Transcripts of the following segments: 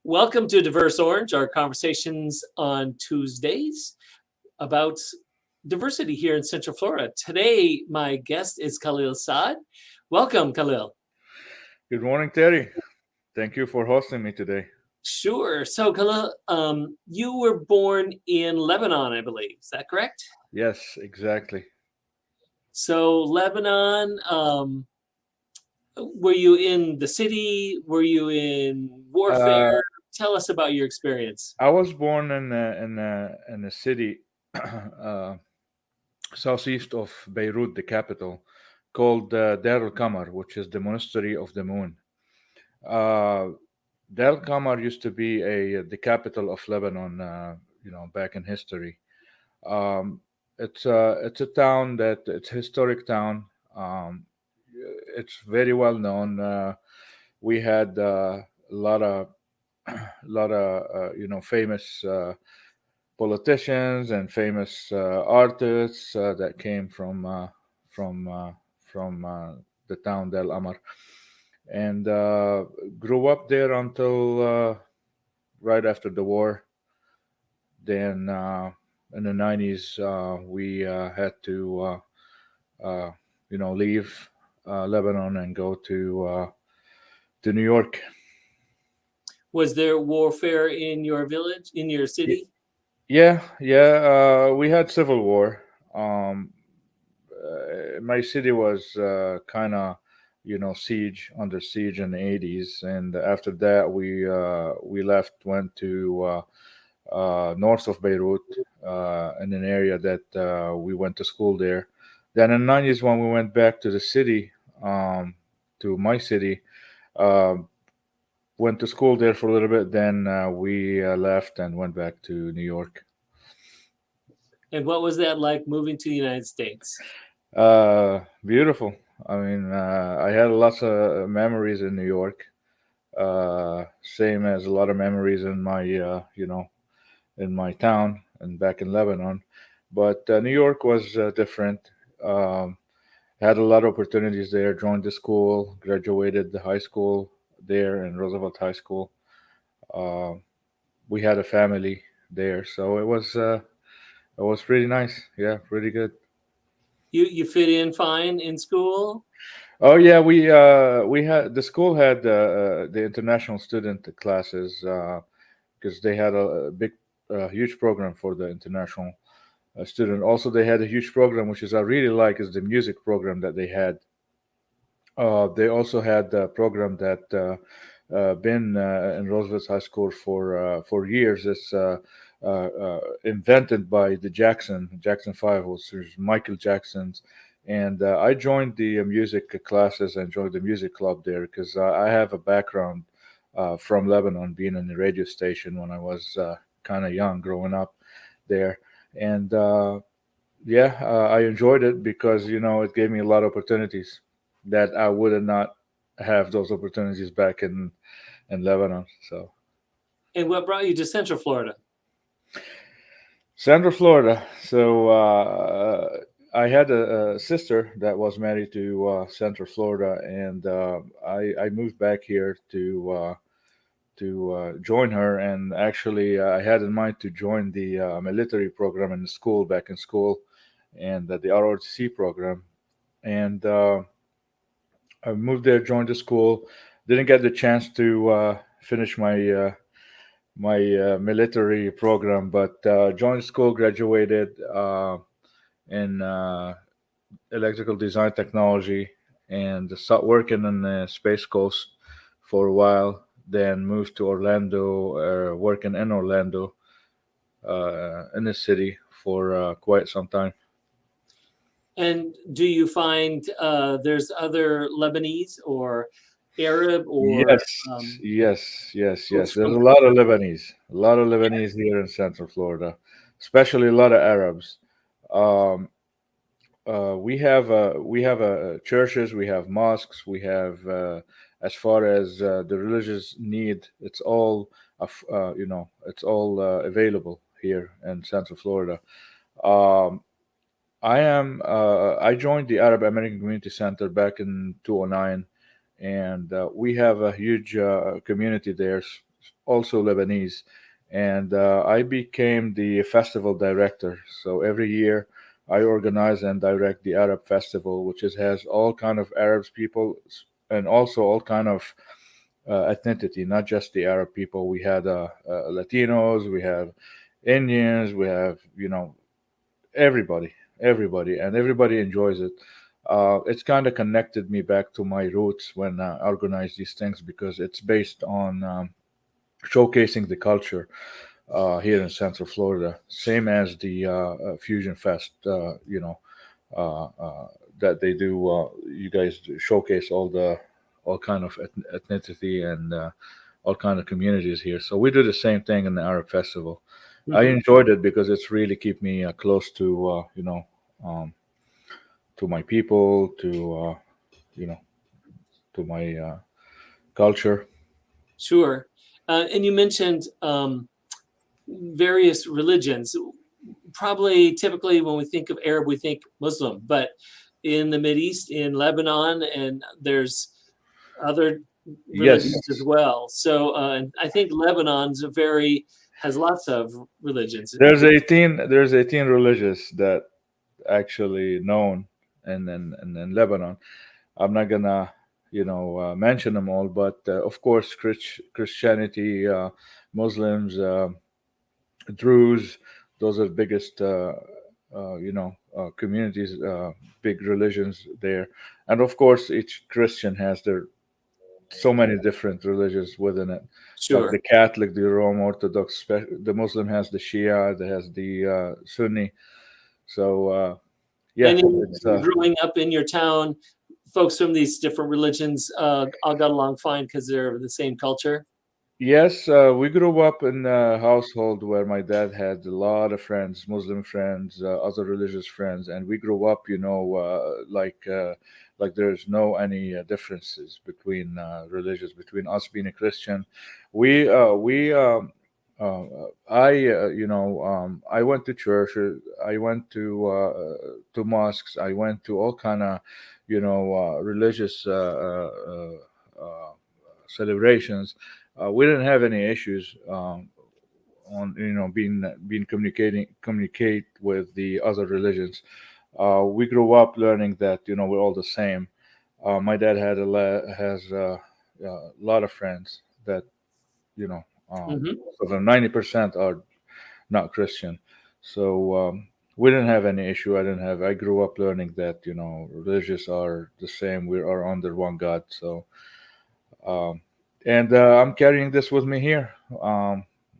Welcome to Diverse Orange, our conversations on Tuesdays about diversity here in Central Florida. Today, my guest is Khalil Saad. Welcome, Khalil. Good morning, Terry. Thank you for hosting me today. Sure. So, Khalil, you were born in Lebanon, I believe. Is that correct? Yes, exactly. So, Lebanon, were you in the city? Were you in Uh, warfare? Tell us about your experience. I was born in a city southeast of Beirut, the capital, called Dar al Qamar, which is the Monastery of the Moon. Uh, Dar al Qamar used to be the capital of Lebanon, back in history. Um, it's a town that it's a historic town. Um, it's very well known. We had a lot of famous politicians and famous artists that came from uh, from the town Del Amar, and grew up there until right after the war. Then in the 90s, we had to leave Lebanon and go to New York. Was there warfare in your village, in your city? Yeah. We had civil war. My city was kind of, under siege in the 80s, and after that we left, went to north of Beirut, in an area that we went to school there. Then in the 90s, when we went back to the city, to my city, um, went to school there for a little bit. Then we left and went back to New York. And what was that like moving to the United States? Beautiful. I mean, I had lots of memories in New York. Same as a lot of memories in my town and back in Lebanon. But New York was different. Um, had a lot of opportunities there. Joined the school, graduated the high school there in Roosevelt High School. Uh, we had a family there, so it was pretty nice. Yeah, pretty good. You fit in fine in school? Oh yeah, we had the school had the international student classes because they had a big, huge program for the international student. Also, they had a huge program which is I really like is the music program that they had. They also had a program that been in Roosevelt High School for years. It's invented by the Jackson Five, which is Michael Jackson's. And I joined the music classes and joined the music club there because I have a background from Lebanon, being in the radio station when I was kind of young, growing up there. And yeah, I enjoyed it because it gave me a lot of opportunities that I would not have those opportunities back in Lebanon. So And what brought you to Central Florida? Central Florida. So I had a sister that was married to Central Florida, and I moved back here to join her. And actually, I had in mind to join the military program in the school, back in school, and the ROTC program. And I moved there, joined the school. Didn't get the chance to finish my military program, but joined school, graduated in electrical design technology, and started working on the Space Coast for a while. Then moved to Orlando, working in Orlando, in the city for quite some time. And do you find there's other Lebanese or Arab or Yes, yes. folks There's from? a lot of Lebanese here in Central Florida, especially a lot of Arabs. Um, we have churches, we have mosques, we have as far as the religious need, it's all it's all available here in Central Florida. Um, I joined the Arab American Community Center back in 2009, and we have a huge community there, also Lebanese, and I became the festival director. So every year, I organize and direct the Arab Festival, which has all kind of Arabs people and also all kind of ethnicity, not just the Arab people. We had Latinos, we have Indians, we have everybody, everybody, and everybody enjoys it. It's kind of connected me back to my roots when I organize these things because it's based on showcasing the culture here in Central Florida, same as the Fusion Fest. Uh, uh, that they do. You guys showcase all kind of ethnicity and all kind of communities here. So we do the same thing in the Arab Festival. I Hmm. enjoyed it because it's really keep me close to um, to my people, to you know to my culture. Sure. And you mentioned various religions. Probably typically when we think of Arab, we think Muslim, but in the Mideast, in Lebanon, and there's other Yes, religions as well. So and I think Lebanon's a very has lots of religions. there's 18 religious that actually known in Lebanon. I'm not gonna mention them all, but of course Christianity, Muslims, Druze, those are the biggest communities, big religions there, and of course each Christian has their so many different religions within it, like the Sure. Catholic, the Rome Orthodox, the Muslim has the Shia, there has the Sunni. So yeah, And it's growing up in your town, folks from these different religions all got along fine because they're the same culture. yes, we grew up in a household where my dad had a lot of friends, Muslim friends, other religious friends, and we grew up, like there's no any differences between religions, between us being a Christian. We uh, I went to church, I went to mosques, I went to all kind of, religious celebrations. We didn't have any issues on being communicate with the other religions. We grew up learning that we're all the same. My dad has a lot of friends that you know Hmm. most of them 90% are not Christian. So we didn't have any issue. I grew up learning that religious are the same. We are under one God. So um, and I'm carrying this with me here,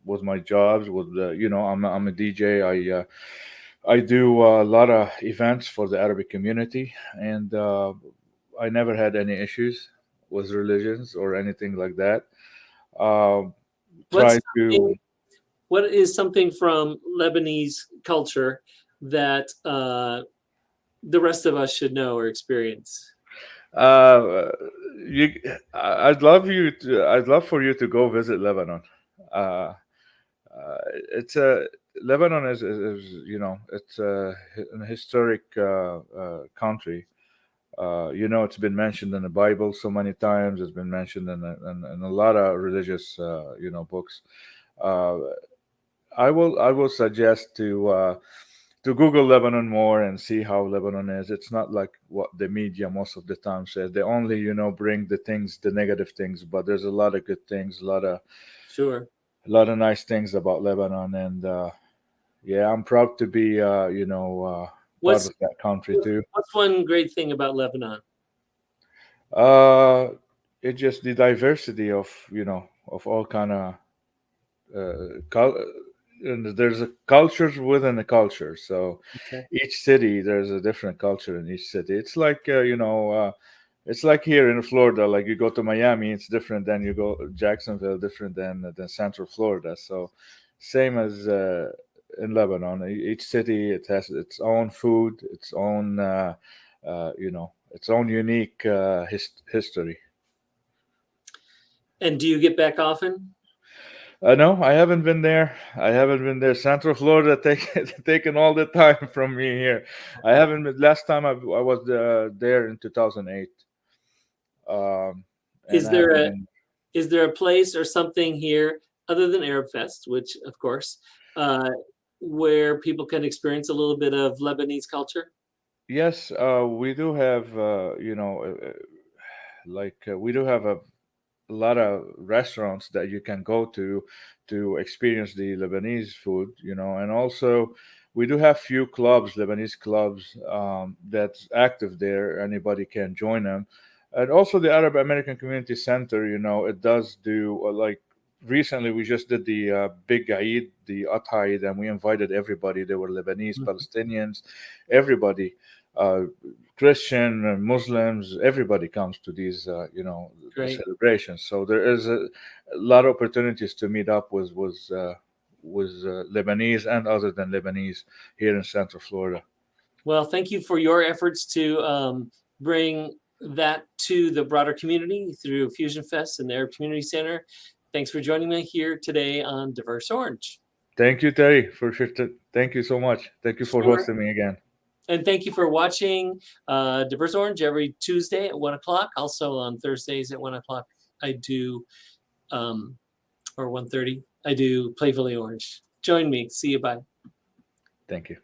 with my jobs. With I'm a DJ. I do a lot of events for the Arabic community, and I never had any issues with religions or anything like that. Um What's try to what is something from Lebanese culture that the rest of us should know or experience? uh, you. I'd love for you to go visit Lebanon. Uh, it's a Lebanon is it's an historic country. It's been mentioned in the Bible so many times. It's been mentioned in a lot of religious books. Uh, I will suggest to Google Lebanon more and see how Lebanon is. It's not like what the media most of the time says. They only bring the negative things, but there's a lot of good things, Sure. a lot of nice things about Lebanon, and yeah, I'm proud to be, part What's of that country too. what's one great thing about Lebanon? Uh, it's just the diversity of all kind of and there's a cultures within a culture. So Okay. each city, there's a different culture in each city. It's like it's like here in Florida. Like you go to Miami, it's different than you go Jacksonville, different than Central Florida. So same as in Lebanon. Each city it has its own food, its own its own unique history. And do you get back often? No, I haven't been there. I haven't been there. Central Florida taking all the time from me here. I haven't been. Last time I was there in 2008, um, and Is I there haven't a been. is there a place or something here other than Arab Fest, which of course, uh, where people can experience a little bit of Lebanese culture? Yes, we do have, we do have a lot of restaurants that you can go to experience the Lebanese food, and also we do have few clubs, Lebanese clubs, that's active there. Anybody can join them, and also the Arab American Community Center. It does do recently we just did the big Eid, the Adha Eid, and we invited everybody. There were Lebanese, Mhm. Palestinians, everybody. Uh, Christian and Muslims, everybody comes to these, the Great. celebrations. So there is a lot of opportunities to meet up with Lebanese and other than Lebanese here in Central Florida. Well, thank you for your efforts to bring that to the broader community through Fusion Fest and the Arab Community Center. Thanks for joining me here today on Diverse Orange. Thank you, Terry, for sure. Thank you so much. Thank you for Sure. hosting me again. And thank you for watching Diverse Orange every Tuesday at 1 o'clock. Also on Thursdays at 1 o'clock, I do, or 1:30, I do Playfully Orange. Join me. See you. Bye. Thank you.